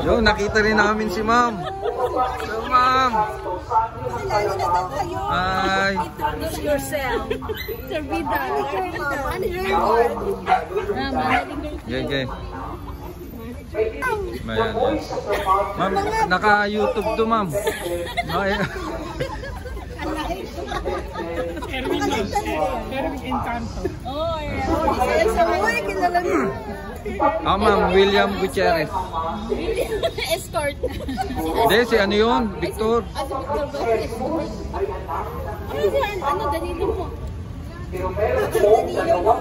Yo, nakita rin namin si ma'am. Hello, ma'am. Hi. Introduce yourself. Servida. Ano yung Okay. Mayan. Ma'am, naka-YouTube to, ma'am. Erwin Encanto. Oh, yeah. Sa buhay, kilala niyo. Ma'am, William Gutierrez. Escort. Hindi, si ano yun? Victor. Si Victor ba? Ano yan? Ano, Danilo po? Danilo po.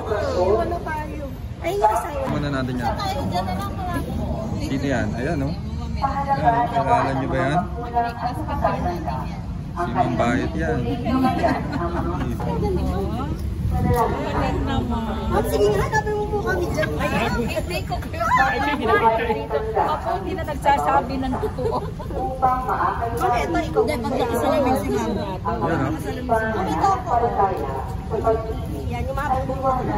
Wala tayo. Ay, hindi kasayo. Muna natin yan. Tayo, dyan na lang pala. Sino yan? Ayan, no? Ayan, kilala niyo ba yan? Si Ma'am Bayot yan. Sige nga, hanapin mo po kami dyan. Hindi ko kayo. Ako hindi na nagsasabi ng totoo. Okay, ito ikaw. Hindi, pagkakasalamin si Ma'am. Yan, no? Ito po. Yan, yung mga bumbuha na.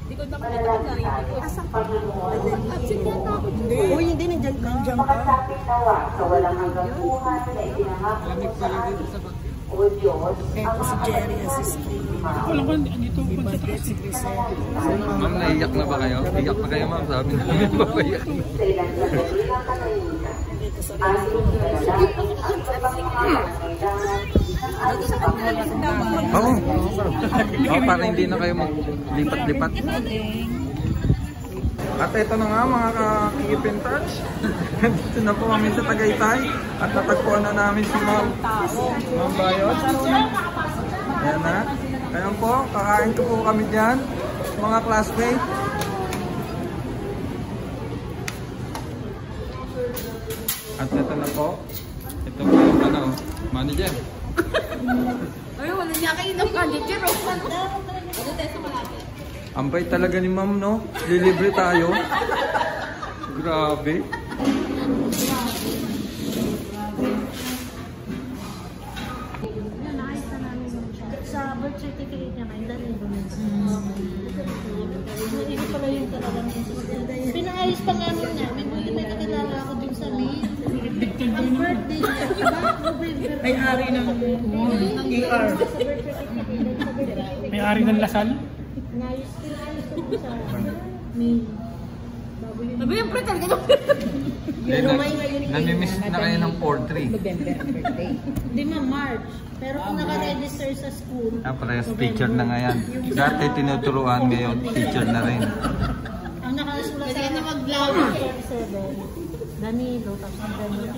Hindi ko naman natin na asa pa. Absent yata ako. Uy, hindi, nandiyan ka. Nandiyan ka. Ito si Jerry assisting. Wala ko dito po sa taas. Ma'am, naiyak na ba kayo? Iyak na kayo, ma'am. Sabi namin, mapayak na. Oo. Oh, para hindi na kayo maglipat-lipat. At ito na nga mga ka-keep in touch. Dito na po kami sa Tagaytay. At natagpuan na namin si Ma'am Bayot. Ayan na. Ayan po, kakain ko po kami dyan. Mga classmates. At ito na po. Ito po yung ano, manager. Ay, wala niya kayo ng manager. Ano tayo sa malapit? Ampay talaga ni ma'am, no? Lilibre tayo. Grabe. Sa birth certificate niya, may dali doon. Hindi pala yung talagang pinaayos pa nga nun namin. Hindi may nakilala ako dun sa May. Ang birthday niya, diba? May-ari ng ER. May-ari ng Lasal. Pinaayos ko sa May. Sabi yung pre talaga doon. Namimiss na kayo ng 4-3. Hindi ma, March. Pero kung naka-register sa school. Parehas teacher na nga yan. Dati tinuturuan, ngayon teacher na rin. Ang nakasulat sa na maglawa. 7. Danilo, tapos Danilo.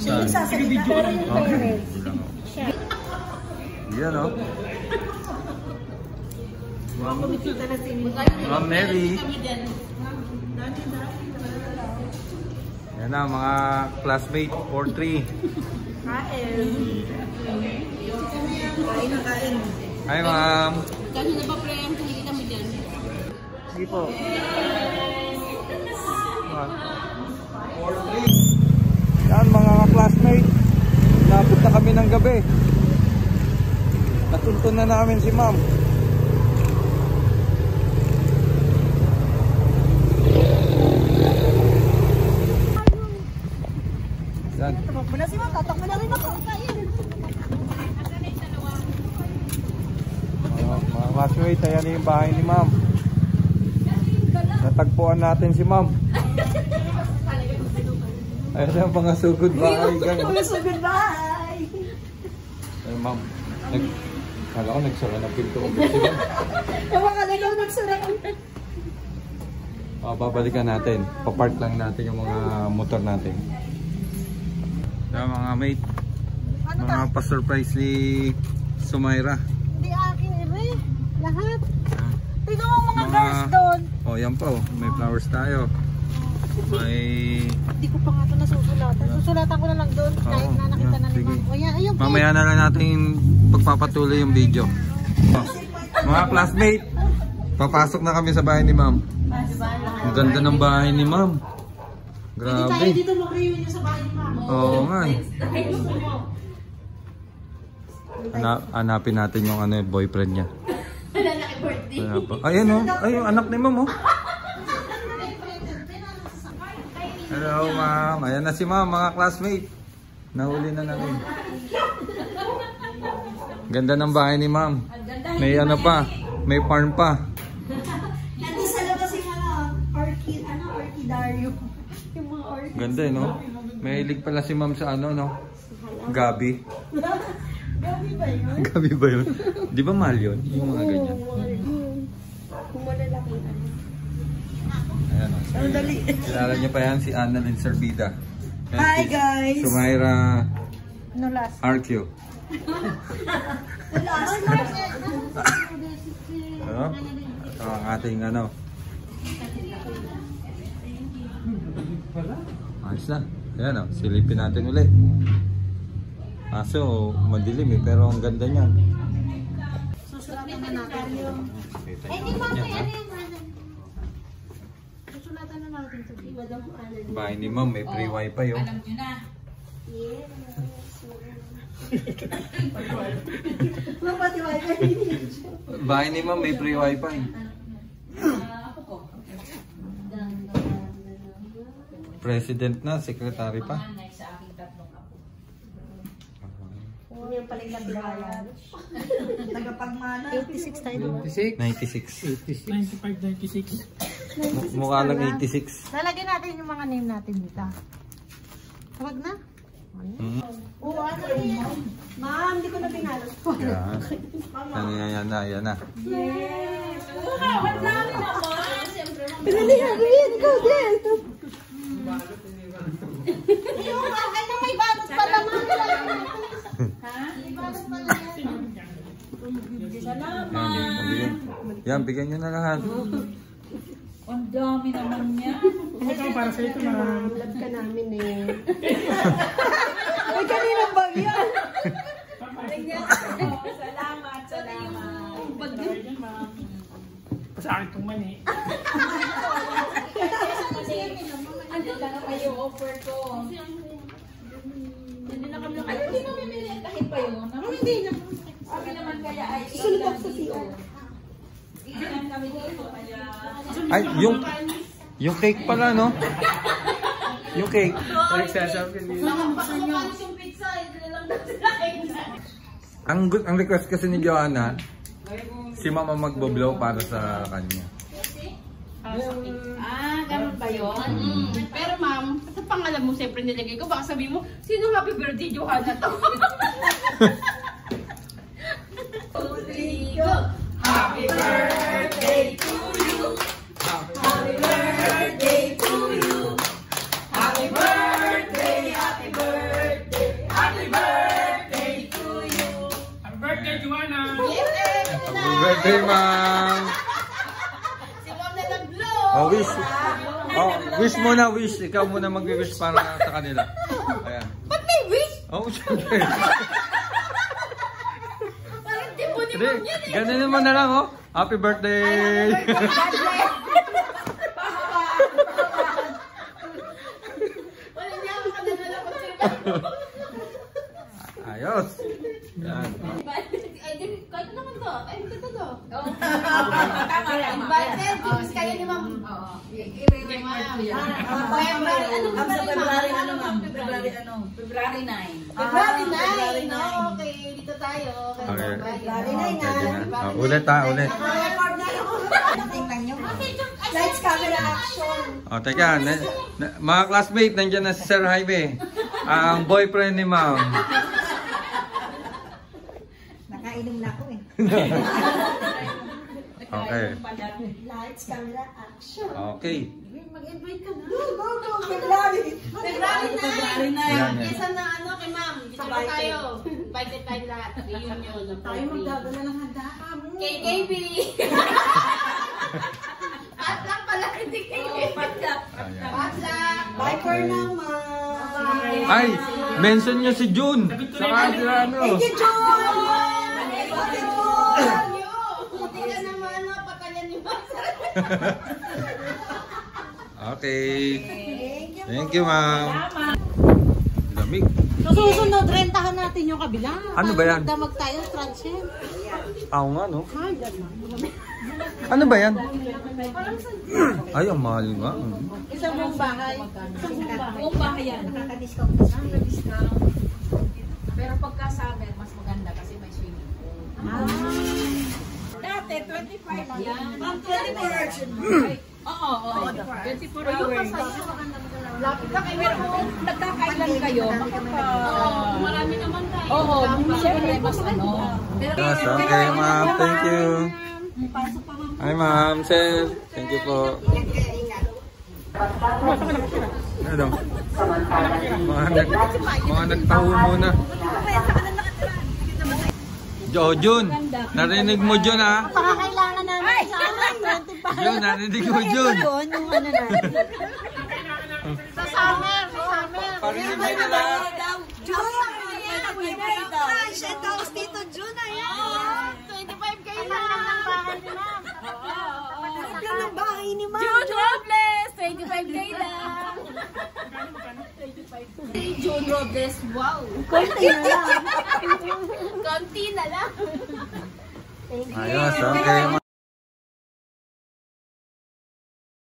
Siya yung sasalita, pero yung parents. Yan, o. Ma'am Mary. Yan na, mga classmate 4-3. Kain. Hi, ma'am. Kasi na ba pre, ang kinikita mo dyan? Sige po. 4-3. Yan, mga classmate. Nabot na kami ng gabi. Natuntun na namin si ma'am. Yan. Tatakbo na si Ma'am, tatakbo na rin ako. Mga classmate, ayan yung bahay ni ma'am. Natagpuan natin si ma'am. Ayan ang mga sugod bahay. Mga sugod bahay. Ay ma'am, kala ko nagsara ng pinto. Namakaligaw nagsara. Babalikan natin. Papark lang natin yung mga motor natin. Kaya mga mate, mga pa-surprise ni Sumaira. Hindi akin ere. Lahat. Tignan mo mga girls doon. Oh, yan pa oh. May flowers tayo. May... Hindi ko pa nga ito nasusulatan. Susulatan ko na lang doon. Kahit na nakita na ni Ma'am. O yan, ayun. Mamaya na lang natin pagpapatuloy yung video. Oh. Mga classmate, papasok na kami sa bahay ni Ma'am. Ang ganda ng bahay ni Ma'am. Grabe. Hindi tayo dito mag-reunion sa bahay ni Ma'am. Oo nga. Hanapin natin yung ano, boyfriend niya. Wala pa. Ayan o. Ay, yung anak ni ma'am o. Hello ma'am. Ayan na si ma'am, mga classmate. Nahuli na namin. Ganda ng bahay ni ma'am. May ano pa. May farm pa. Nandun sa labas yung mga orchidario. Yung mga orchids. Ganda eh, no? May hilig pala si ma'am sa ano, no? Gabi. Gabi ba yun? Gabi ba yun? Di ba mahal yun? Yung mga ganyan. Kung malalaki ano. Ayan o. Kilala niyo pa yan si Annalyn Servida. Hi guys! Sumaira Nulas. RQ. Ano? Ito ang ating ano. Ayos na. Ayan o. Silipin natin ulit. Kaso madilim eh. Pero ang ganda niyan. Susulatan na natin yung... Hindi mo ano yung susulatan na natin ito. Bahay ni ma'am, may free wifi oh. Alam nyo na. Yes. Mapati wifi. Bahay ni ma'am, may free wifi. Ako po. President na, secretary pa. Sa aking tatlong ako. Ano yung paling nagbayan? Tagapagmana. 86 tayo. 96. 95, 96. Mukha lang 86. Lalagyan natin yung mga name natin dito. Huwag na. Oo, ano yun? Ma'am, hindi ko na pinalo. Yan. Yan na, yan na. Yes! Wala naman naman! Pinalihan ko yun, ikaw din! Ano may balot pala mga ha? May balot pala yan. Salamat! Yan, bigyan nyo na lahat. Ang dami naman niya. Ito para sa ito na. Love ka namin eh. Ay, kaninang bag yan? Salamat, salamat. Sa akin itong mani. Ano lang kayo offer ko? Hindi na kami ay hindi namin minentahin pa yun. Hindi na. Sabi naman kaya ay sulok sa CR. Ilan kami dito kaya. Ay, yung cake pala, no? Yung cake. Yung pizza, hindi na lang natin. Ang request kasi ni Joanna, si mama magbo-blow para sa kanya. Ganun ba yun? Pero ma'am, sa pangalan mo siyempre nilagay ko, baka sabihin mo, sino happy birthday Johanna to? Happy birthday to you. Happy birthday to you. Happy birthday, happy birthday, happy birthday to you. Happy birthday, Joanna! Happy birthday, ma'am! Si ma'am na nag-blow! Oh, wish. Oh, wish muna, wish. Ikaw muna mag-wish para sa kanila. Ayan. Ba't may wish? Oh, syempre. Parang tipo ni Hindi, ma'am yan eh. ganun naman na lang, oh. Happy birthday! Wala niya ako kadadala ko sila. Ayos. Yan. Ay, kahit naman to. Ay, ito to. Tama. Invited, kayo ni ma'am. Oo. Kay ma'am. February, ano ba sa February? Ano ma'am? February 9. February 9. Okay, dito tayo. Okay. February Ulit ha, ulit. Record na yun. Tingnan nyo. Lights, camera, action. O, teka. Mga classmate, nandiyan na si Sir Jaime. Ang boyfriend ni ma'am. Nakainom na ako eh. Okay. Lights, camera, action. Okay. Mag-invite ka na. Go, February. February 9. Yan, yan. Isa na ano kay ma'am. Dito ba tayo? Invited tayo lahat. Reunion. Tayo magdadala ng handa. Kay KB. Patlak pala. Hindi kay Patlak. Ayan. Patlak. Bye for now, ma'am. Ay, mention nyo si June. Saka sila ano. Thank you, John. Buti ka naman patalyan ni ma'am. Okay. Thank you, ma'am. Lamig. Susunod, rentahan natin yung kabila. Ano ba yan? Damag tayo, transient. Ako nga, no? Ano ba yan? Ay, ang mahal nga. Isang buong bahay. Buong bahay yan. Nakaka-discount. Pero pagka summer, mas maganda kasi may swimming pool. Dati, 25 Yan. 24 hours. Oo, 24 hours. Pero kung nagkakailan kayo, marami naman tayo. Oo, siyempre mas ano. Yes, okay, ma'am. Thank you. Hi, ma'am. Sir. Thank you po. Ano? Mga nagtaho muna. Jun, narinig mo Jun ha? Pakakailangan namin sa 25. Jun, narinig mo Jun. Yun, yung ano natin. Sa summer. Parinig mo nila. June! Ito, Tito June, ayan. 25 kayo na. Tapat ng bahay ni Ma'am. June Robles! 25 kayo lang. June Robles, wow! Konti na lang. Konti na lang. Ayos, okay.